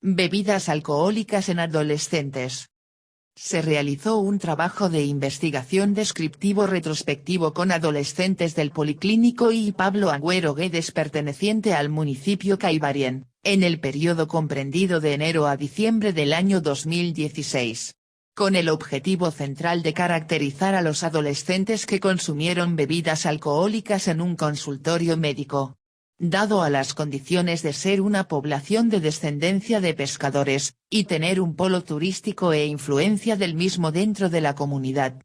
Bebidas alcohólicas en adolescentes. Se realizó un trabajo de investigación descriptivo retrospectivo con adolescentes del Policlínico I. Pablo Agüero Guedes perteneciente al municipio Caibarien, en el periodo comprendido de enero a diciembre del año 2016. Con el objetivo central de caracterizar a los adolescentes que consumieron bebidas alcohólicas en un consultorio médico. Dado a las condiciones de ser una población de descendencia de pescadores, y tener un polo turístico e influencia del mismo dentro de la comunidad.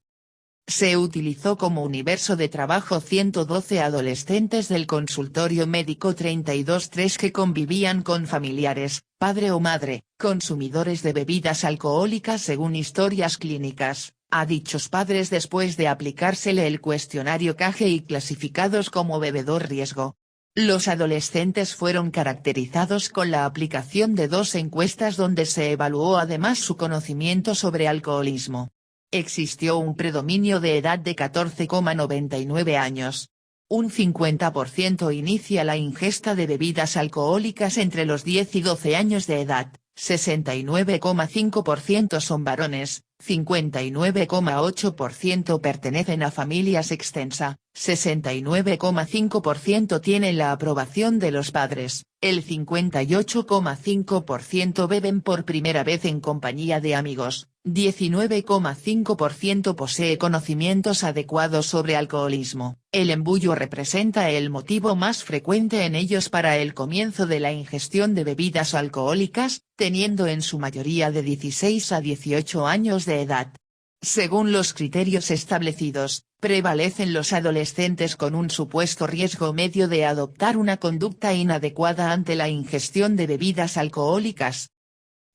Se utilizó como universo de trabajo 112 adolescentes del consultorio médico 32-3 que convivían con familiares, padre o madre, consumidores de bebidas alcohólicas según historias clínicas, a dichos padres después de aplicársele el cuestionario CAGE y clasificados como bebedor riesgo. Los adolescentes fueron caracterizados con la aplicación de 2 encuestas donde se evaluó además su conocimiento sobre alcoholismo. Existió un predominio de edad de 14,99 años. Un 50% inicia la ingesta de bebidas alcohólicas entre los 10 y 12 años de edad, 69,5% son varones, 59,8% pertenecen a familias extensa, 69,5% tienen la aprobación de los padres, el 58,5% beben por primera vez en compañía de amigos, 19,5% posee conocimientos adecuados sobre alcoholismo. El embullo representa el motivo más frecuente en ellos para el comienzo de la ingestión de bebidas alcohólicas, teniendo en su mayoría de 16 a 18 años de edad. Según los criterios establecidos, prevalecen los adolescentes con un supuesto riesgo medio de adoptar una conducta inadecuada ante la ingestión de bebidas alcohólicas.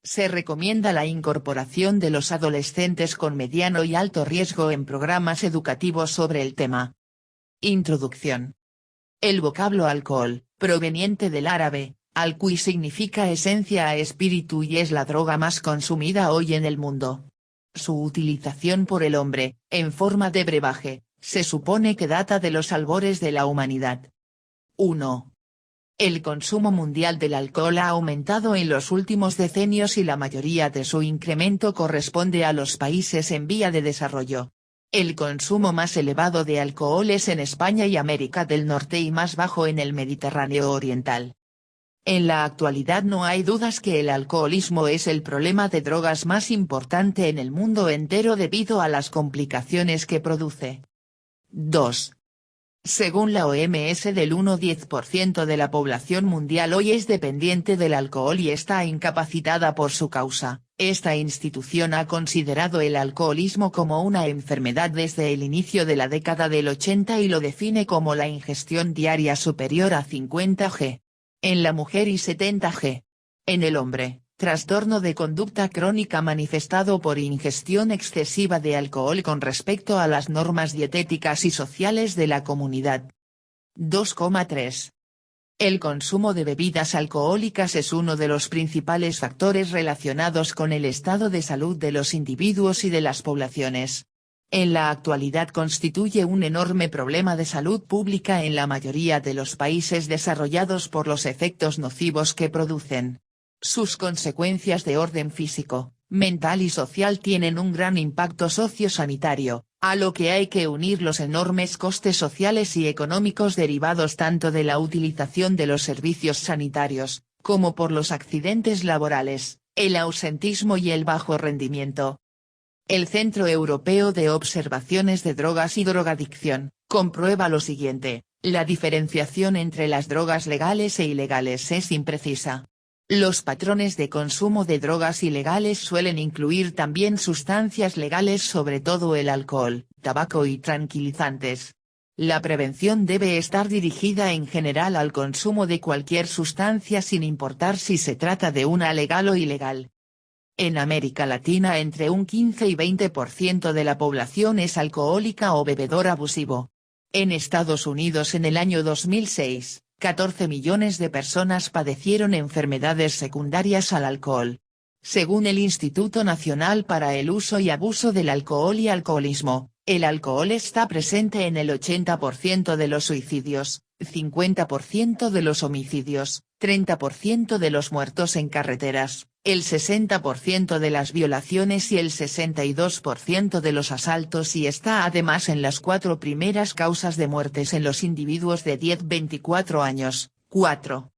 Se recomienda la incorporación de los adolescentes con mediano y alto riesgo en programas educativos sobre el tema. Introducción. El vocablo alcohol, proveniente del árabe, al-Quy significa esencia a espíritu y es la droga más consumida hoy en el mundo. Su utilización por el hombre, en forma de brebaje, se supone que data de los albores de la humanidad. 1. El consumo mundial del alcohol ha aumentado en los últimos decenios y la mayoría de su incremento corresponde a los países en vía de desarrollo. El consumo más elevado de alcohol es en España y América del Norte y más bajo en el Mediterráneo oriental. En la actualidad no hay dudas que el alcoholismo es el problema de drogas más importante en el mundo entero debido a las complicaciones que produce. 2. Según la OMS del 1,10% de la población mundial hoy es dependiente del alcohol y está incapacitada por su causa. Esta institución ha considerado el alcoholismo como una enfermedad desde el inicio de la década del 80 y lo define como la ingestión diaria superior a 50 g. En la mujer y 70 g. En el hombre, trastorno de conducta crónica manifestado por ingestión excesiva de alcohol con respecto a las normas dietéticas y sociales de la comunidad. 2,3. El consumo de bebidas alcohólicas es uno de los principales factores relacionados con el estado de salud de los individuos y de las poblaciones. En la actualidad constituye un enorme problema de salud pública en la mayoría de los países desarrollados por los efectos nocivos que producen. Sus consecuencias de orden físico, mental y social tienen un gran impacto sociosanitario, a lo que hay que unir los enormes costes sociales y económicos derivados tanto de la utilización de los servicios sanitarios, como por los accidentes laborales, el ausentismo y el bajo rendimiento. El Centro Europeo de Observaciones de Drogas y Drogadicción, comprueba lo siguiente: la diferenciación entre las drogas legales e ilegales es imprecisa. Los patrones de consumo de drogas ilegales suelen incluir también sustancias legales, sobre todo el alcohol, tabaco y tranquilizantes. La prevención debe estar dirigida en general al consumo de cualquier sustancia sin importar si se trata de una legal o ilegal. En América Latina entre un 15 y 20% de la población es alcohólica o bebedor abusivo. En Estados Unidos en el año 2006, 14 millones de personas padecieron enfermedades secundarias al alcohol. Según el Instituto Nacional para el Uso y Abuso del Alcohol y Alcoholismo, el alcohol está presente en el 80% de los suicidios, 50% de los homicidios, 30% de los muertos en carreteras, el 60% de las violaciones y el 62% de los asaltos, y está además en las 4 primeras causas de muertes en los individuos de 10-24 años. 4.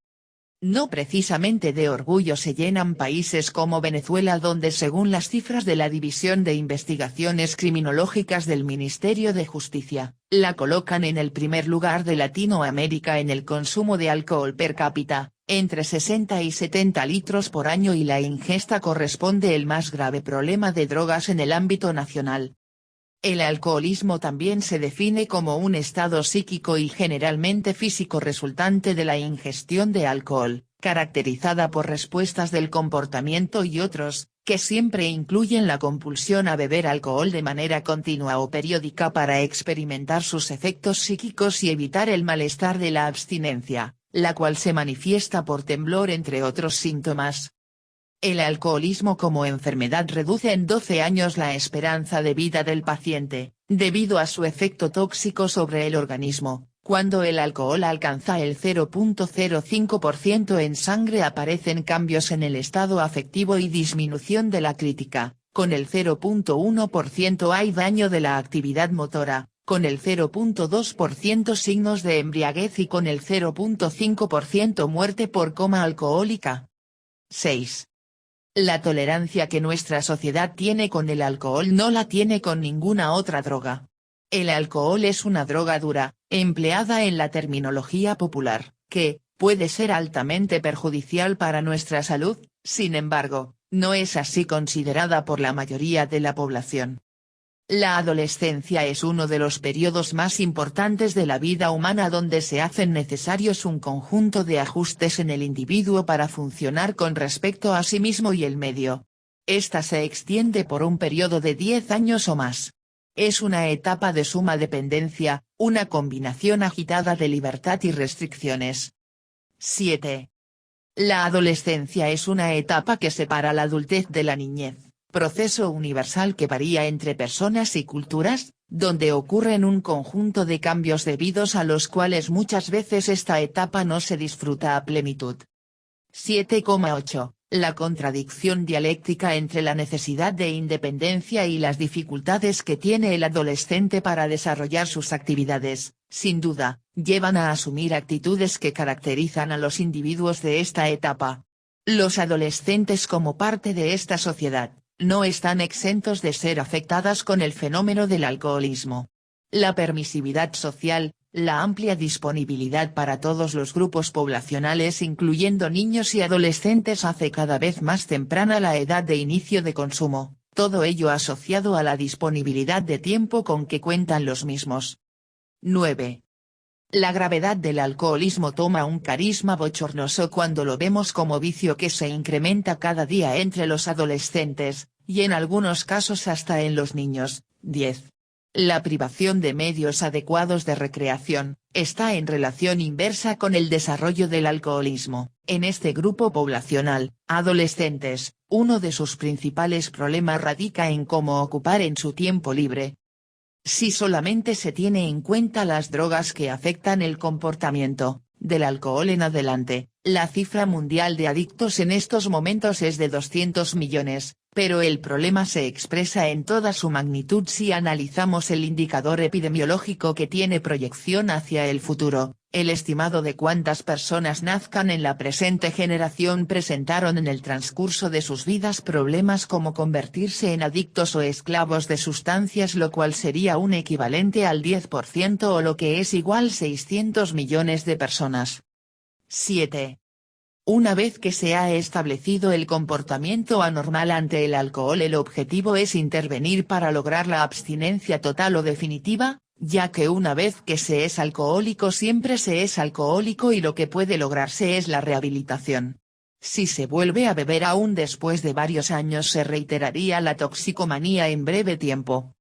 No precisamente de orgullo se llenan países como Venezuela, donde según las cifras de la División de Investigaciones Criminológicas del Ministerio de Justicia, la colocan en el primer lugar de Latinoamérica en el consumo de alcohol per cápita, entre 60 y 70 litros por año, y la ingesta corresponde el más grave problema de drogas en el ámbito nacional. El alcoholismo también se define como un estado psíquico y generalmente físico resultante de la ingestión de alcohol, caracterizada por respuestas del comportamiento y otros, que siempre incluyen la compulsión a beber alcohol de manera continua o periódica para experimentar sus efectos psíquicos y evitar el malestar de la abstinencia, la cual se manifiesta por temblor entre otros síntomas. El alcoholismo como enfermedad reduce en 12 años la esperanza de vida del paciente, debido a su efecto tóxico sobre el organismo. Cuando el alcohol alcanza el 0.05% en sangre, aparecen cambios en el estado afectivo y disminución de la crítica. Con el 0.1% hay daño de la actividad motora, con el 0.2% signos de embriaguez y con el 0.5% muerte por coma alcohólica. 6. La tolerancia que nuestra sociedad tiene con el alcohol no la tiene con ninguna otra droga. El alcohol es una droga dura, empleada en la terminología popular, que puede ser altamente perjudicial para nuestra salud. Sin embargo, no es así considerada por la mayoría de la población. La adolescencia es uno de los periodos más importantes de la vida humana, donde se hacen necesarios un conjunto de ajustes en el individuo para funcionar con respecto a sí mismo y el medio. Esta se extiende por un periodo de 10 años o más. Es una etapa de suma dependencia, una combinación agitada de libertad y restricciones. 7. La adolescencia es una etapa que separa la adultez de la niñez, proceso universal que varía entre personas y culturas, donde ocurren un conjunto de cambios debidos a los cuales muchas veces esta etapa no se disfruta a plenitud. 7,8. La contradicción dialéctica entre la necesidad de independencia y las dificultades que tiene el adolescente para desarrollar sus actividades, sin duda, llevan a asumir actitudes que caracterizan a los individuos de esta etapa. Los adolescentes, como parte de esta sociedad, no están exentos de ser afectadas con el fenómeno del alcoholismo. La permisividad social, la amplia disponibilidad para todos los grupos poblacionales incluyendo niños y adolescentes, hace cada vez más temprana la edad de inicio de consumo, todo ello asociado a la disponibilidad de tiempo con que cuentan los mismos. 9. La gravedad del alcoholismo toma un carisma bochornoso cuando lo vemos como vicio que se incrementa cada día entre los adolescentes, y en algunos casos hasta en los niños. 10. La privación de medios adecuados de recreación, está en relación inversa con el desarrollo del alcoholismo. En este grupo poblacional, adolescentes, uno de sus principales problemas radica en cómo ocupar en su tiempo libre. Si solamente se tiene en cuenta las drogas que afectan el comportamiento, del alcohol en adelante, la cifra mundial de adictos en estos momentos es de 200 millones, pero el problema se expresa en toda su magnitud si analizamos el indicador epidemiológico que tiene proyección hacia el futuro. El estimado de cuántas personas nazcan en la presente generación presentaron en el transcurso de sus vidas problemas como convertirse en adictos o esclavos de sustancias, lo cual sería un equivalente al 10% o lo que es igual 600 millones de personas. 7. Una vez que se ha establecido el comportamiento anormal ante el alcohol, el objetivo es intervenir para lograr la abstinencia total o definitiva, ya que una vez que se es alcohólico siempre se es alcohólico y lo que puede lograrse es la rehabilitación. Si se vuelve a beber aún después de varios años, se reiteraría la toxicomanía en breve tiempo.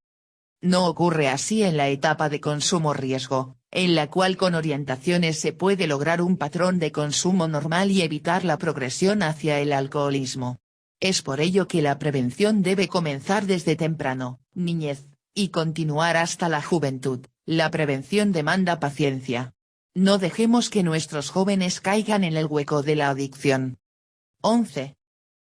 No ocurre así en la etapa de consumo riesgo, en la cual con orientaciones se puede lograr un patrón de consumo normal y evitar la progresión hacia el alcoholismo. Es por ello que la prevención debe comenzar desde temprano, niñez, y continuar hasta la juventud. La prevención demanda paciencia. No dejemos que nuestros jóvenes caigan en el hueco de la adicción. 11.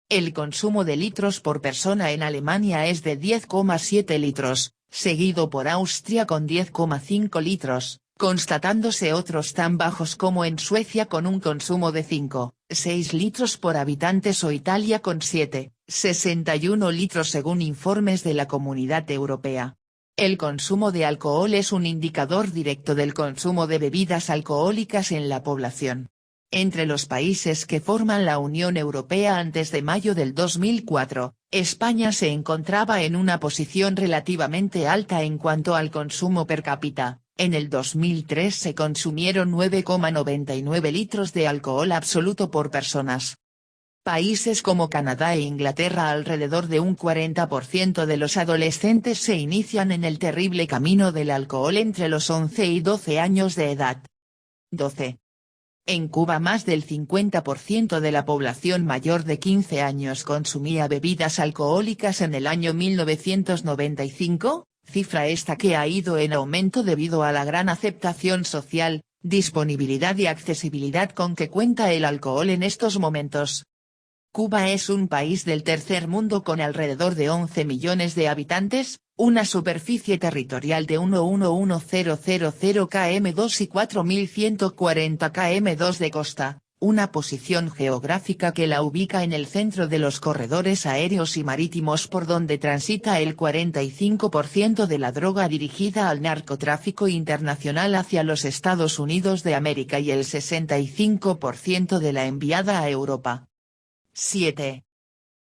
El consumo de litros por persona en Alemania es de 10,7 litros, seguido por Austria con 10,5 litros, constatándose otros tan bajos como en Suecia con un consumo de 5,6 litros por habitantes o Italia con 7,61 litros según informes de la Comunidad Europea. El consumo de alcohol es un indicador directo del consumo de bebidas alcohólicas en la población. Entre los países que forman la Unión Europea antes de mayo del 2004, España se encontraba en una posición relativamente alta en cuanto al consumo per cápita. En el 2003 se consumieron 9,99 litros de alcohol absoluto por personas. Países como Canadá e Inglaterra, alrededor de un 40% de los adolescentes se inician en el terrible camino del alcohol entre los 11 y 12 años de edad. 12. En Cuba más del 50% de la población mayor de 15 años consumía bebidas alcohólicas en el año 1995, cifra esta que ha ido en aumento debido a la gran aceptación social, disponibilidad y accesibilidad con que cuenta el alcohol en estos momentos. Cuba es un país del tercer mundo con alrededor de 11 millones de habitantes, una superficie territorial de 1,11000 km² y 4140 km² de costa, una posición geográfica que la ubica en el centro de los corredores aéreos y marítimos por donde transita el 45% de la droga dirigida al narcotráfico internacional hacia los Estados Unidos de América y el 65% de la enviada a Europa. 7.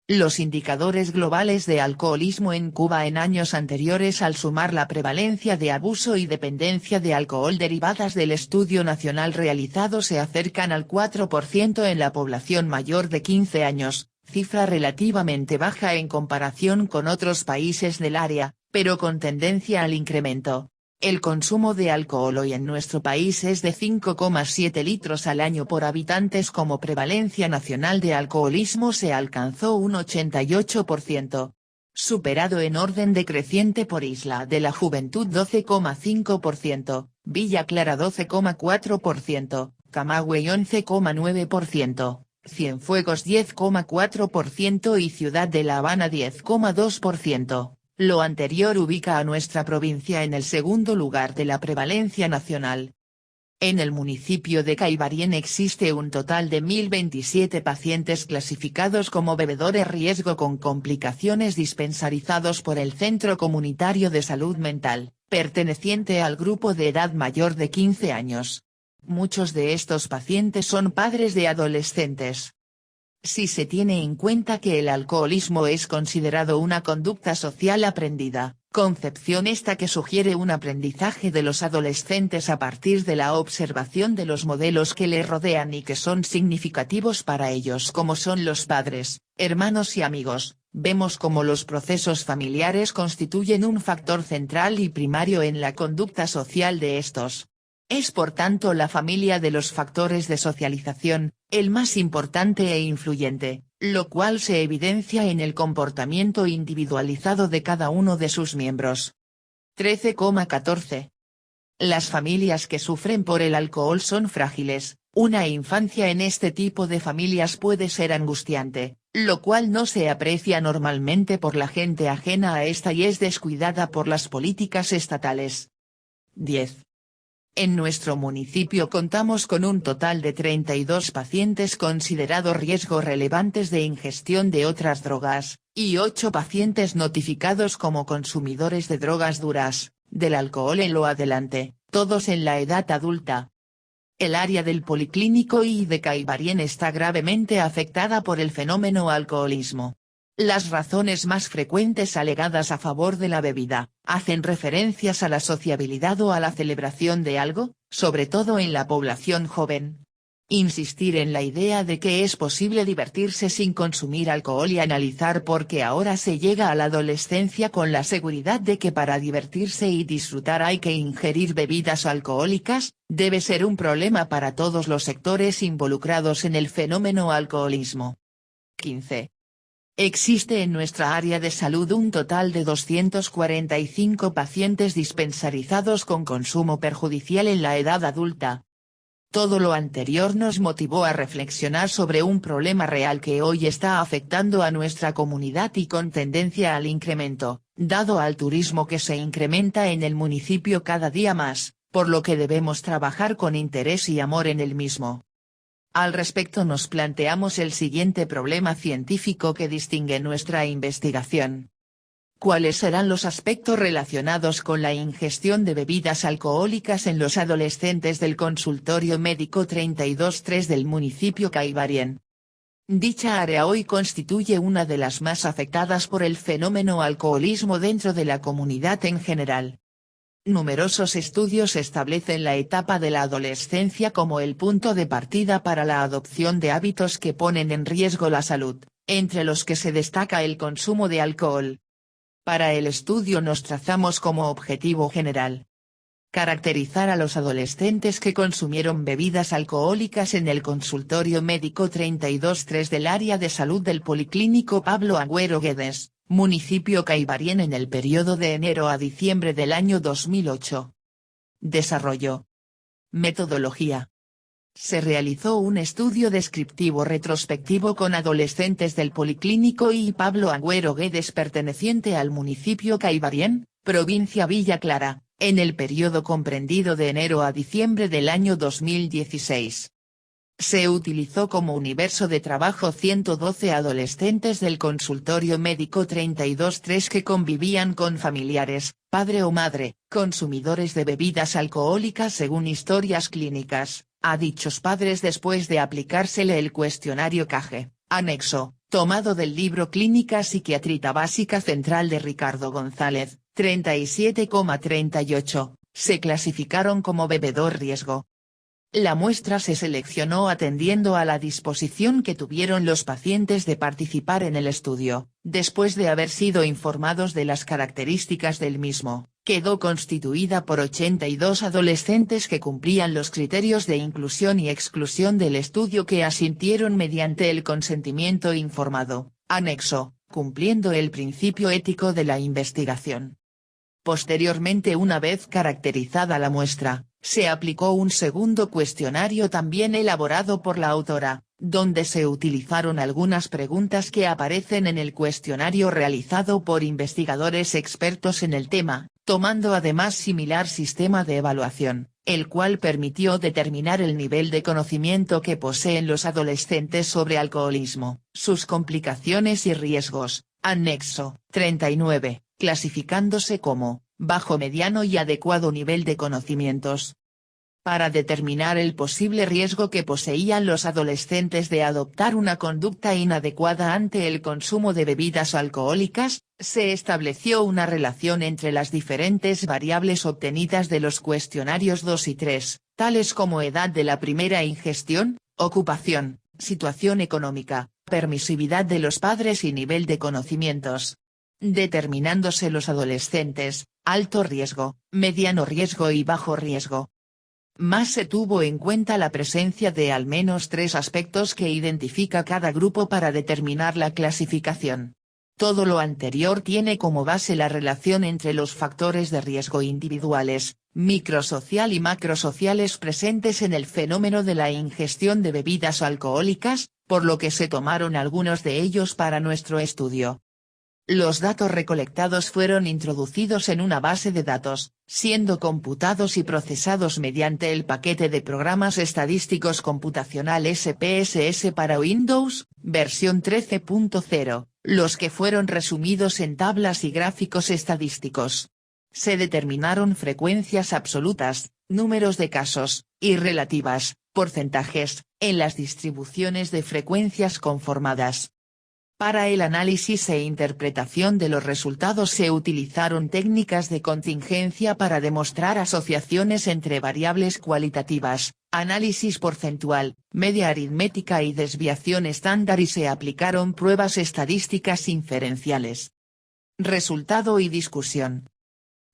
Los indicadores globales de alcoholismo en Cuba en años anteriores al sumar la prevalencia de abuso y dependencia de alcohol derivadas del estudio nacional realizado se acercan al 4% en la población mayor de 15 años, cifra relativamente baja en comparación con otros países del área, pero con tendencia al incremento. El consumo de alcohol hoy en nuestro país es de 5,7 litros al año por habitantes. Como prevalencia nacional de alcoholismo se alcanzó un 88%. Superado en orden decreciente por Isla de la Juventud 12,5%, Villa Clara 12,4%, Camagüey 11,9%, Cienfuegos 10,4% y Ciudad de La Habana 10,2%. Lo anterior ubica a nuestra provincia en el segundo lugar de la prevalencia nacional. En el municipio de Caibarien existe un total de 1027 pacientes clasificados como bebedores riesgo con complicaciones dispensarizados por el Centro Comunitario de Salud Mental, perteneciente al grupo de edad mayor de 15 años. Muchos de estos pacientes son padres de adolescentes. Si se tiene en cuenta que el alcoholismo es considerado una conducta social aprendida, concepción esta que sugiere un aprendizaje de los adolescentes a partir de la observación de los modelos que les rodean y que son significativos para ellos como son los padres, hermanos y amigos, vemos cómo los procesos familiares constituyen un factor central y primario en la conducta social de estos. Es por tanto la familia de los factores de socialización, el más importante e influyente, lo cual se evidencia en el comportamiento individualizado de cada uno de sus miembros. 13,14. Las familias que sufren por el alcohol son frágiles, una infancia en este tipo de familias puede ser angustiante, lo cual no se aprecia normalmente por la gente ajena a esta y es descuidada por las políticas estatales. 10. En nuestro municipio contamos con un total de 32 pacientes considerados riesgo relevantes de ingestión de otras drogas, y 8 pacientes notificados como consumidores de drogas duras, del alcohol en lo adelante, todos en la edad adulta. El área del Policlínico y de Caibarien está gravemente afectada por el fenómeno alcoholismo. Las razones más frecuentes alegadas a favor de la bebida, hacen referencias a la sociabilidad o a la celebración de algo, sobre todo en la población joven. Insistir en la idea de que es posible divertirse sin consumir alcohol y analizar por qué ahora se llega a la adolescencia con la seguridad de que para divertirse y disfrutar hay que ingerir bebidas alcohólicas, debe ser un problema para todos los sectores involucrados en el fenómeno alcoholismo. 15. Existe en nuestra área de salud un total de 245 pacientes dispensarizados con consumo perjudicial en la edad adulta. Todo lo anterior nos motivó a reflexionar sobre un problema real que hoy está afectando a nuestra comunidad y con tendencia al incremento, dado al turismo que se incrementa en el municipio cada día más, por lo que debemos trabajar con interés y amor en el mismo. Al respecto nos planteamos el siguiente problema científico que distingue nuestra investigación. ¿Cuáles serán los aspectos relacionados con la ingestión de bebidas alcohólicas en los adolescentes del consultorio médico 32-3 del municipio Caibarien? Dicha área hoy constituye una de las más afectadas por el fenómeno alcoholismo dentro de la comunidad en general. Numerosos estudios establecen la etapa de la adolescencia como el punto de partida para la adopción de hábitos que ponen en riesgo la salud, entre los que se destaca el consumo de alcohol. Para el estudio nos trazamos como objetivo general caracterizar a los adolescentes que consumieron bebidas alcohólicas en el consultorio médico 32-3 del área de salud del Policlínico Pablo Agüero Guedes, municipio Caibarien en el periodo de enero a diciembre del año 2008. Desarrollo. Metodología. Se realizó un estudio descriptivo retrospectivo con adolescentes del Policlínico y Pablo Agüero Guedes perteneciente al municipio Caibarien, provincia Villa Clara, en el periodo comprendido de enero a diciembre del año 2016. Se utilizó como universo de trabajo 112 adolescentes del consultorio médico 32-3 que convivían con familiares, padre o madre, consumidores de bebidas alcohólicas según historias clínicas, a dichos padres después de aplicársele el cuestionario CAGE, anexo, tomado del libro Clínica Psiquiátrica Básica Central de Ricardo González, 37,38, se clasificaron como bebedor riesgo. La muestra se seleccionó atendiendo a la disposición que tuvieron los pacientes de participar en el estudio, después de haber sido informados de las características del mismo. Quedó constituida por 82 adolescentes que cumplían los criterios de inclusión y exclusión del estudio que asintieron mediante el consentimiento informado, anexo, cumpliendo el principio ético de la investigación. Posteriormente, una vez caracterizada la muestra, se aplicó un segundo cuestionario también elaborado por la autora, donde se utilizaron algunas preguntas que aparecen en el cuestionario realizado por investigadores expertos en el tema, tomando además similar sistema de evaluación, el cual permitió determinar el nivel de conocimiento que poseen los adolescentes sobre alcoholismo, sus complicaciones y riesgos, anexo 39, clasificándose como bajo, mediano y adecuado nivel de conocimientos. Para determinar el posible riesgo que poseían los adolescentes de adoptar una conducta inadecuada ante el consumo de bebidas alcohólicas, se estableció una relación entre las diferentes variables obtenidas de los cuestionarios 2 y 3, tales como edad de la primera ingestión, ocupación, situación económica, permisividad de los padres y nivel de conocimientos. Determinándose los adolescentes, alto riesgo, mediano riesgo y bajo riesgo. Más se tuvo en cuenta la presencia de al menos 3 aspectos que identifica cada grupo para determinar la clasificación. Todo lo anterior tiene como base la relación entre los factores de riesgo individuales, microsocial y macrosociales presentes en el fenómeno de la ingestión de bebidas alcohólicas, por lo que se tomaron algunos de ellos para nuestro estudio. Los datos recolectados fueron introducidos en una base de datos, siendo computados y procesados mediante el paquete de programas estadísticos computacional SPSS para Windows, versión 13.0, los que fueron resumidos en tablas y gráficos estadísticos. Se determinaron frecuencias absolutas, números de casos, y relativas, porcentajes, en las distribuciones de frecuencias conformadas. Para el análisis e interpretación de los resultados se utilizaron técnicas de contingencia para demostrar asociaciones entre variables cualitativas, análisis porcentual, media aritmética y desviación estándar y se aplicaron pruebas estadísticas inferenciales. Resultado y discusión.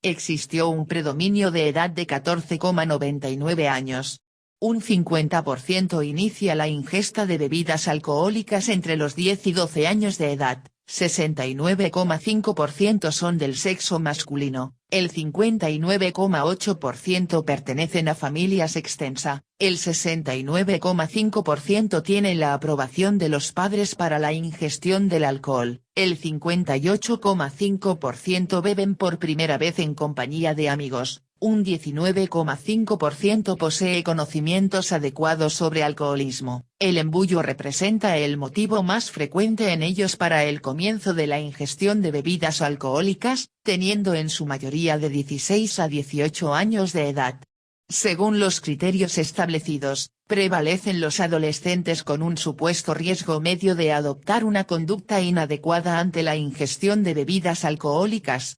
Existió un predominio de edad de 14,99 años. Un 50% inicia la ingesta de bebidas alcohólicas entre los 10 y 12 años de edad, 69,5% son del sexo masculino, el 59,8% pertenecen a familias extensa, el 69,5% tienen la aprobación de los padres para la ingestión del alcohol, el 58,5% beben por primera vez en compañía de amigos, un 19,5% posee conocimientos adecuados sobre alcoholismo. El embullo representa el motivo más frecuente en ellos para el comienzo de la ingestión de bebidas alcohólicas, teniendo en su mayoría de 16 a 18 años de edad. Según los criterios establecidos, prevalecen los adolescentes con un supuesto riesgo medio de adoptar una conducta inadecuada ante la ingestión de bebidas alcohólicas.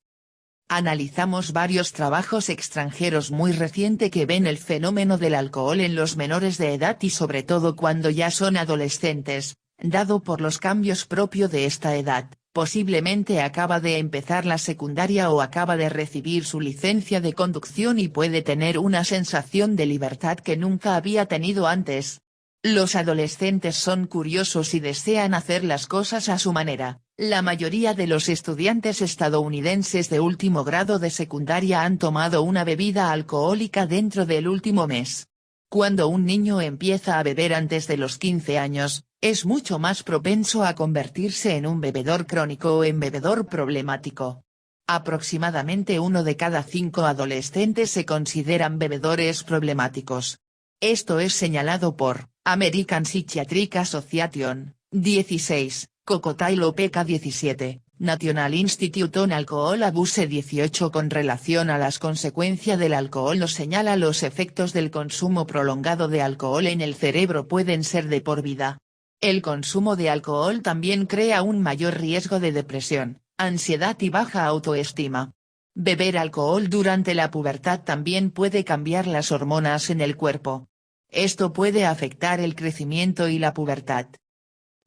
Analizamos varios trabajos extranjeros muy recientes que ven el fenómeno del alcohol en los menores de edad y sobre todo cuando ya son adolescentes, dado por los cambios propios de esta edad, posiblemente acaba de empezar la secundaria o acaba de recibir su licencia de conducción y puede tener una sensación de libertad que nunca había tenido antes. Los adolescentes son curiosos y desean hacer las cosas a su manera. La mayoría de los estudiantes estadounidenses de último grado de secundaria han tomado una bebida alcohólica dentro del último mes. Cuando un niño empieza a beber antes de los 15 años, es mucho más propenso a convertirse en un bebedor crónico o en bebedor problemático. Aproximadamente 1 de cada 5 adolescentes se consideran bebedores problemáticos. Esto es señalado por American Psychiatric Association, 16, Cocotail OPK 17, National Institute on Alcohol Abuse 18. Con relación a las consecuencias del alcohol nos señala los efectos del consumo prolongado de alcohol en el cerebro pueden ser de por vida. El consumo de alcohol también crea un mayor riesgo de depresión, ansiedad y baja autoestima. Beber alcohol durante la pubertad también puede cambiar las hormonas en el cuerpo. Esto puede afectar el crecimiento y la pubertad.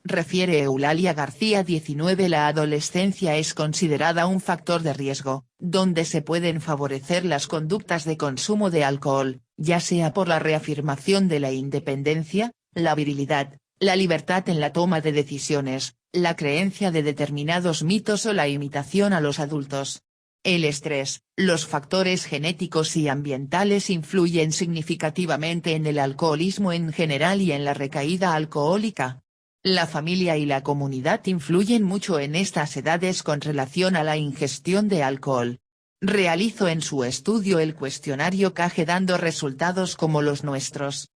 Refiere Eulalia García 19. La adolescencia es considerada un factor de riesgo, donde se pueden favorecer las conductas de consumo de alcohol, ya sea por la reafirmación de la independencia, la virilidad, la libertad en la toma de decisiones, la creencia de determinados mitos o la imitación a los adultos. El estrés, los factores genéticos y ambientales influyen significativamente en el alcoholismo en general y en la recaída alcohólica. La familia y la comunidad influyen mucho en estas edades con relación a la ingestión de alcohol. Realizó en su estudio el cuestionario CAGE dando resultados como los nuestros.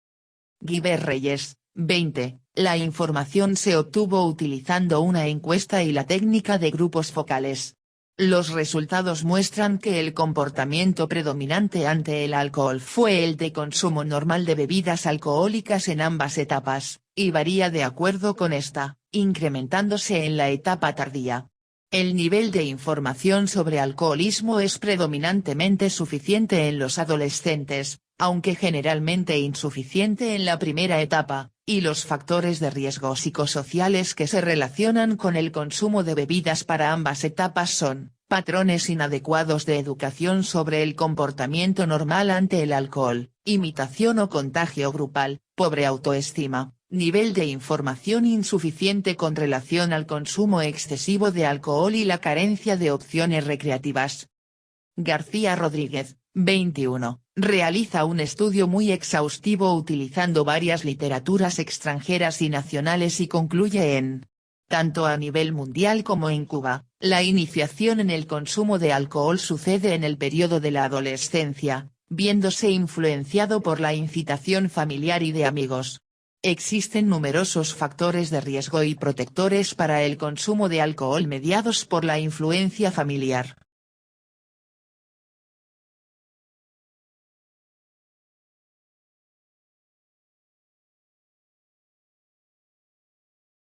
Guiber Reyes, 20. La información se obtuvo utilizando una encuesta y la técnica de grupos focales. Los resultados muestran que el comportamiento predominante ante el alcohol fue el de consumo normal de bebidas alcohólicas en ambas etapas, y varía de acuerdo con esta, incrementándose en la etapa tardía. El nivel de información sobre alcoholismo es predominantemente suficiente en los adolescentes, aunque generalmente insuficiente en la primera etapa, y los factores de riesgo psicosociales que se relacionan con el consumo de bebidas para ambas etapas son, patrones inadecuados de educación sobre el comportamiento normal ante el alcohol, imitación o contagio grupal, pobre autoestima, nivel de información insuficiente con relación al consumo excesivo de alcohol y la carencia de opciones recreativas. García Rodríguez, 21, realiza un estudio muy exhaustivo utilizando varias literaturas extranjeras y nacionales y concluye en: tanto a nivel mundial como en Cuba, la iniciación en el consumo de alcohol sucede en el periodo de la adolescencia, viéndose influenciado por la incitación familiar y de amigos. Existen numerosos factores de riesgo y protectores para el consumo de alcohol mediados por la influencia familiar.